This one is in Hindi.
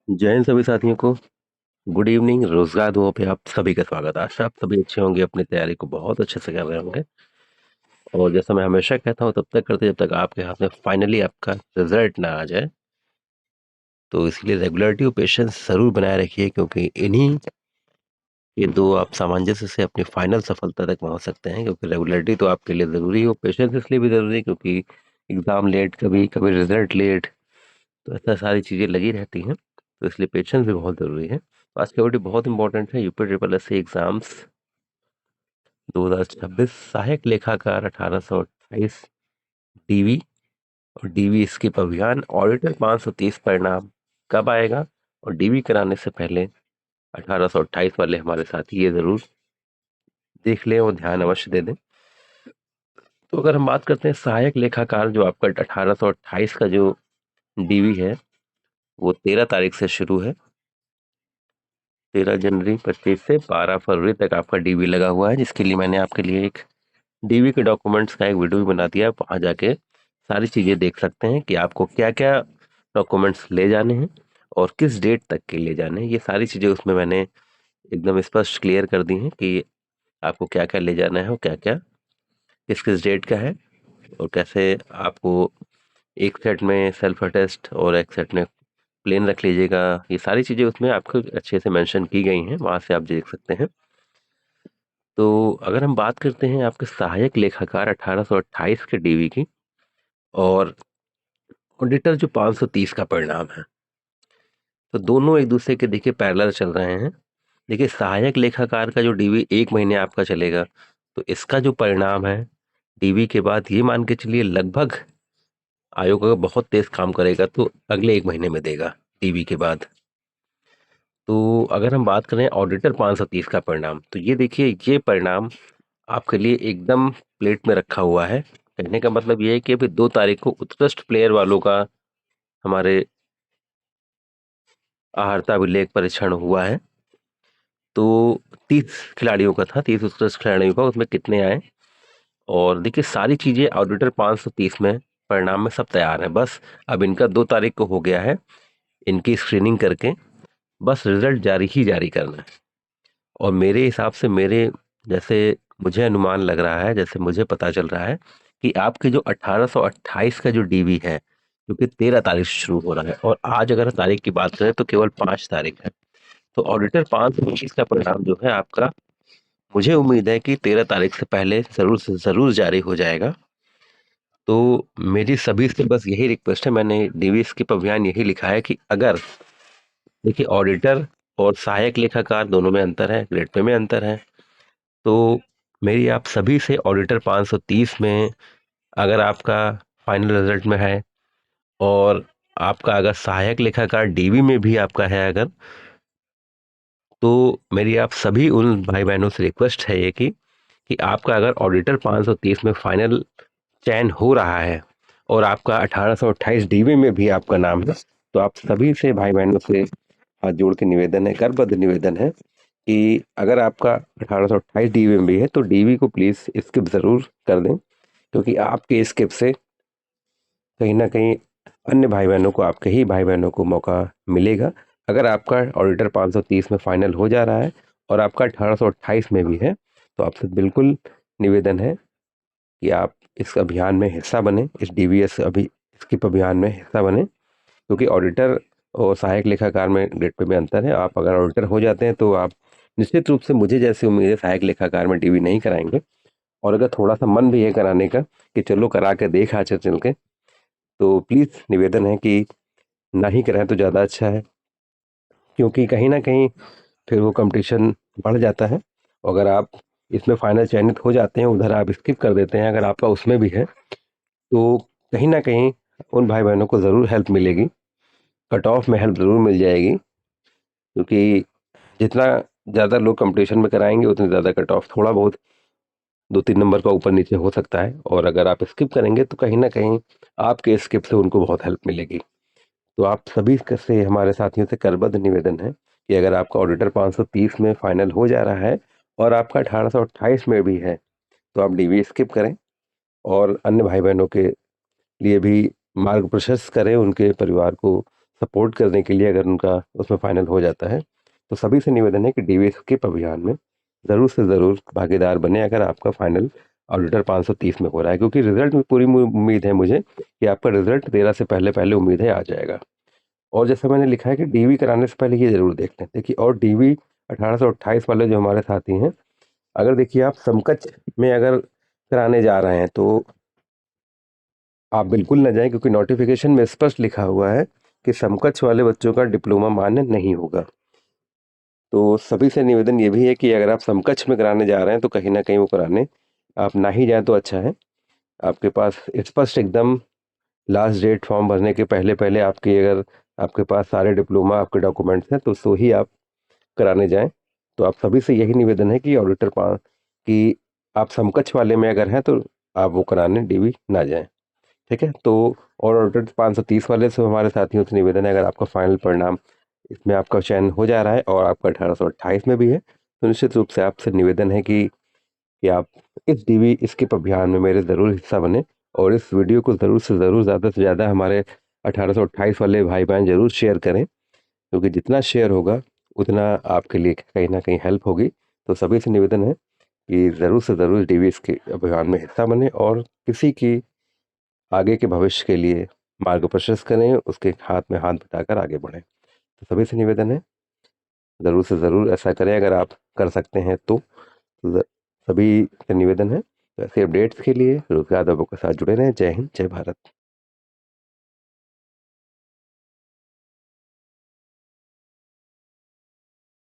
जय हिंद सभी साथियों को। Good evening. रोजगार दुआओं पे आप सभी का स्वागत है। आशा आप सभी अच्छे होंगे, अपनी तैयारी को बहुत अच्छे से कर रहे होंगे। और जैसा मैं हमेशा कहता हूँ, तब तक करते जब तक आपके हाथ में फाइनली आपका रिजल्ट ना आ जाए। तो इसलिए रेगुलरिटी और पेशेंस जरूर बनाए रखिए, क्योंकि इन्हीं ये दो आप सामंजस्य से अपनी फाइनल सफलता तक पहुंच सकते हैं। क्योंकि रेगुलरिटी तो आपके लिए जरूरी हो, पेशेंस इसलिए भी जरूरी है क्योंकि एग्जाम लेट, कभी कभी रिजल्ट लेट, तो ऐसा सारी चीजें लगी रहती हैं। तो इसलिए पेशेंस भी बहुत जरूरी है। तो आज की वीडियो बहुत इंपॉर्टेंट है। UP triple S C exams 2026 सहायक लेखाकार 1828 डीवी और डीवी स्किप अभियान ऑडिटर 530 परिणाम कब आएगा, और डीवी कराने से पहले 1828 वाले हमारे साथी ये जरूर देख लें और ध्यान अवश्य दे दें। तो अगर हम बात करते हैं सहायक लेखाकार, जो आपका 1828 का जो डीवी है वो 13 तारीख से शुरू है। 13 जनवरी 25 से 12 फरवरी तक आपका डीवी लगा हुआ है, जिसके लिए मैंने आपके लिए एक डीवी के डॉक्यूमेंट्स का एक वीडियो भी बना दिया है। वहां जाके सारी चीजें देख सकते हैं कि आपको क्या क्या डॉक्यूमेंट्स ले जाने हैं और किस डेट तक के ले जाने हैं। ये सारी चीजें उसमें मैंने एकदम स्पष्ट क्लियर कर दी हैं कि आपको क्या क्या ले जाना है और क्या क्या किस किस डेट का है, और कैसे आपको एक सेट में सेल्फ अटेस्ट और एक सेट में प्लेन रख लीजिएगा। ये सारी चीजें उसमें आपको अच्छे से मेंशन की गई हैं, वहां से आप देख सकते हैं। तो अगर हम बात करते हैं आपके सहायक लेखाकार 1828 के डीवी की, और ऑडिटर जो 530 का परिणाम है, तो दोनों एक दूसरे के देखिए पैरेलल चल रहे हैं। देखिए सहायक लेखाकार का जो डीवी 1 महीने आपका चलेगा, तो इसका जो परिणाम है डीवी के बाद, ये मान के चलिए लगभग आयोग अगर बहुत तेज काम करेगा तो अगले 1 महीने में देगा डीवी के बाद। तो अगर हम बात करें ऑडिटर 530 का परिणाम, तो ये देखिए ये परिणाम आपके लिए एकदम प्लेट में रखा हुआ है। कहने का मतलब ये है कि अभी 2 तारीख को उत्कृष्ट प्लेयर वालों का हमारे अहर्ता अभिलेख परीक्षण हुआ है। तो 30 खिलाड़ियों का था, 30 उत्कृष्ट खिलाड़ियों का, उसमें कितने आए। और देखिए सारी चीजें ऑडिटर 530 में परिणाम में सब तैयार है। बस अब इनका 2 तारीख को हो गया है, इनकी स्क्रीनिंग करके बस रिजल्ट जारी ही जारी करना है। और मेरे हिसाब से, मेरे जैसे मुझे अनुमान लग रहा है, जैसे मुझे पता चल रहा है कि आपके जो 1828 का जो डीवी है, जो कि 13 तारीख से शुरू हो रहा है, और आज अगर तारीख की बात करें तो केवल 5 तारीख है। तो ऑडिटर 525 का परिणाम जो है आपका, मुझे उम्मीद है कि 13 तारीख से पहले जरूर से जरूर जारी हो जाएगा। तो मेरी सभी से बस यही रिक्वेस्ट है, मैंने डीवी स्किप अभियान यही लिखा है कि अगर, देखिए ऑडिटर और सहायक लेखाकार दोनों में अंतर है, ग्रेड पे में अंतर है। तो मेरी आप सभी से ऑडिटर 530 में अगर आपका फाइनल रिजल्ट में है, और आपका अगर सहायक लेखाकार डीवी में भी आपका है अगर, तो मेरी आप सभी उन भाई बहनों से रिक्वेस्ट है ये कि आपका अगर ऑडिटर 530 में फाइनल चयन हो रहा है और आपका 1828 डीवी में भी आपका नाम है, तो आप सभी से भाई बहनों से हाथ जोड़ के निवेदन है, करबद्ध निवेदन है कि अगर आपका 1828 डीवी में भी है तो डीवी को प्लीज स्किप जरूर कर दें। क्योंकि आपके स्किप से कहीं ना कहीं अन्य भाई बहनों को, आपके ही भाई बहनों को मौका मिलेगा। अगर आपका ऑडिटर 530 में फाइनल हो जा रहा है और आपका 1828 में भी है, तो आपसे बिल्कुल निवेदन है कि आप इस अभियान में हिस्सा बने, इस डीवीएस अभी स्किप अभियान में हिस्सा बने। क्योंकि ऑडिटर और सहायक लेखाकार में ग्रेड पे में अंतर है। आप अगर ऑडिटर हो जाते हैं तो आप निश्चित रूप से, मुझे जैसे उम्मीद है, सहायक लेखाकार में डीवी नहीं कराएंगे। और अगर थोड़ा सा मन भी है कराने का कि चलो करा के देख आज चल के, तो प्लीज़ निवेदन है कि ना ही कराएं तो ज़्यादा अच्छा है। क्योंकि कहीं ना कहीं फिर वो कंपटीशन बढ़ जाता है। अगर आप इसमें फाइनल चयनित हो जाते हैं, उधर आप स्किप कर देते हैं, अगर आपका उसमें भी है, तो कहीं ना कहीं उन भाई बहनों को ज़रूर हेल्प मिलेगी, कट ऑफ में हेल्प ज़रूर मिल जाएगी। क्योंकि जितना ज़्यादा लोग कंपटीशन में कराएंगे उतनी ज़्यादा कट ऑफ थोड़ा बहुत 2-3 नंबर का ऊपर नीचे हो सकता है। और अगर आप स्किप करेंगे तो कहीं ना कहीं आपके स्किप से उनको बहुत हेल्प मिलेगी। तो आप सभी से, हमारे साथियों से करबद्ध निवेदन है कि अगर आपका ऑडिटर 530 में फाइनल हो जा रहा है और आपका 1828 में भी है, तो आप डीवी स्किप करें और अन्य भाई बहनों के लिए भी मार्ग प्रशस्त करें, उनके परिवार को सपोर्ट करने के लिए अगर उनका उसमें फाइनल हो जाता है, तो सभी से निवेदन है कि डीवी स्किप अभियान में ज़रूर से ज़रूर भागीदार बने अगर आपका फाइनल ऑडिटर 530 में हो रहा है, क्योंकि रिजल्ट में पूरी उम्मीद है मुझे कि आपका रिजल्ट 13 से पहले पहले उम्मीद है आ जाएगा। और जैसे मैंने लिखा है कि डीवी कराने से पहले ये ज़रूर देख लें। देखिए, और डीवी 1828 वाले जो हमारे साथी हैं, अगर देखिए आप समकक्ष में अगर कराने जा रहे हैं तो आप बिल्कुल ना जाएं, क्योंकि नोटिफिकेशन में स्पष्ट लिखा हुआ है कि समकक्ष वाले बच्चों का डिप्लोमा मान्य नहीं होगा। तो सभी से निवेदन ये भी है कि अगर आप समकक्ष में कराने जा रहे हैं तो कहीं ना कहीं वो कराने आप ना ही जाएं तो अच्छा है। आपके पास स्पष्ट एकदम लास्ट डेट फॉर्म भरने के पहले पहले आपकी अगर आपके पास सारे डिप्लोमा आपके डॉक्यूमेंट्स हैं तो ही आप कराने जाएं। तो आप सभी से यही निवेदन है कि ऑडिटर पा कि आप समकक्ष वाले में अगर हैं तो आप वो कराने डीवी ना जाएं। ठीक है, तो और ऑडिटर 530 वाले से हमारे साथियों से निवेदन है, अगर आपका फाइनल परिणाम इसमें आपका चयन हो जा रहा है और आपका 1828 में भी है, तो निश्चित रूप से आपसे निवेदन है कि आप इस डीवी स्किप अभियान में मेरे ज़रूर हिस्सा बने और इस वीडियो को ज़रूर से ज़रूर ज़्यादा से ज़्यादा हमारे 1828 वाले भाई बहन ज़रूर शेयर करें, क्योंकि जितना शेयर होगा उतना आपके लिए कहीं ना कहीं हेल्प होगी। तो सभी से निवेदन है कि ज़रूर से ज़रूर डीवी के अभियान में हिस्सा बने और किसी की आगे के भविष्य के लिए मार्ग प्रशस्त करें, उसके हाथ में हाथ बटाकर आगे बढ़ें। तो सभी से निवेदन है, ज़रूर से ज़रूर ऐसा करें अगर आप कर सकते हैं तो। ज- सभी से निवेदन है, तो ऐसे अपडेट्स के लिए रोजगार दबों के साथ जुड़े रहें। जय हिंद, जय भारत।